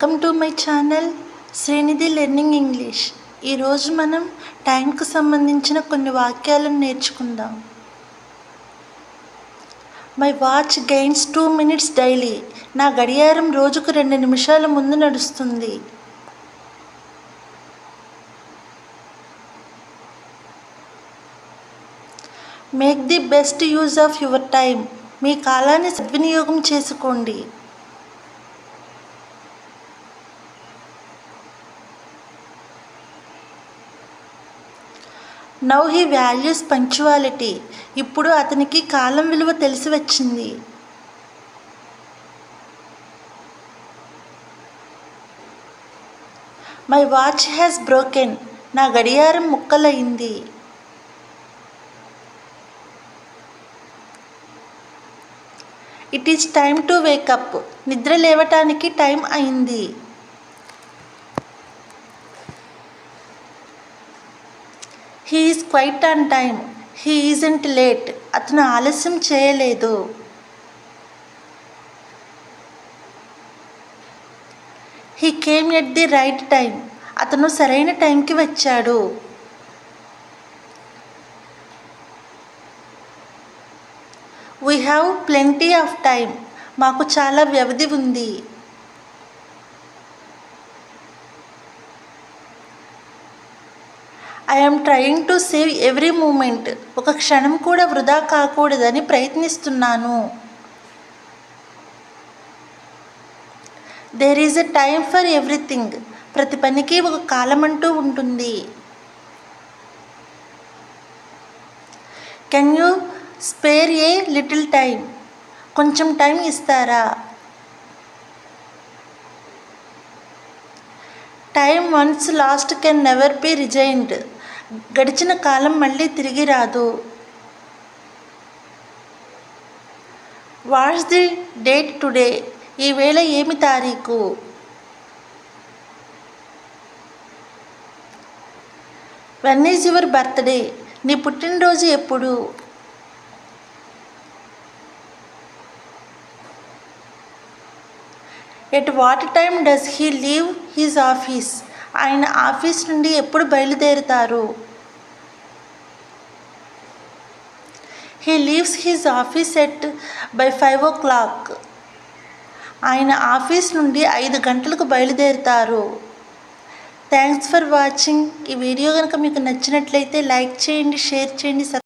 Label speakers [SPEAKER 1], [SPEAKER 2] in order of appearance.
[SPEAKER 1] Welcome to my channel Srinidhi learning English. ఈరోజు మనం టైంకు సంబంధించిన కొన్ని వాక్యాలను నేర్చుకుందాం. My watch gains 2 minutes daily. నా గడియారం రోజుకు 2 నిమిషాల ముందు నడుస్తుంది. Make the best use of your time. మీ కాలాన్ని సద్వినియోగం చేసుకోండి. Now he values punctuality. ఇప్పుడు అతనికి కాలం విలువ తెలిసి వచ్చింది. My watch has broken. నా గడియారం ముక్కలైంది. It is time to wake up. నిద్ర లేవటానికి టైం అయింది. He is quite on time. He isn't late. అతను ఆలస్యం చేయలేదు. He came at the right time. అతను సరైన టైంకి వచ్చాడు. We have plenty of time. మాకు చాలా వ్యవధి ఉంది. I am trying to save every moment. ఒక క్షణం కూడా వృధా కాకూడదని ప్రయత్నిస్తున్నాను. There is a time for everything. ప్రతి పనికి ఒక కాలం అంటూ ఉంటుంది. Can you spare a little time. కొంచెం టైం ఇస్తారా. Time once lost can never be regained. గడిచిన కాలం మళ్ళీ తిరిగి రాదు. What's the date today. ఈవేళ ఏమి తారీఖు. When is your birthday. నీ పుట్టినరోజు ఎప్పుడు. At what time does he leave his office. ఆయన ఆఫీస్ నుండి ఎప్పుడు బయలుదేరుతారు. He leaves his office at by 5 o'clock. ఆయన ఆఫీస్ నుండి 5 గంటలకు బయలుదేరుతారు. Thanks for watching. ఈ వీడియో కనుక మీకు నచ్చినట్లయితే లైక్ చేయండి, షేర్ చేయండి.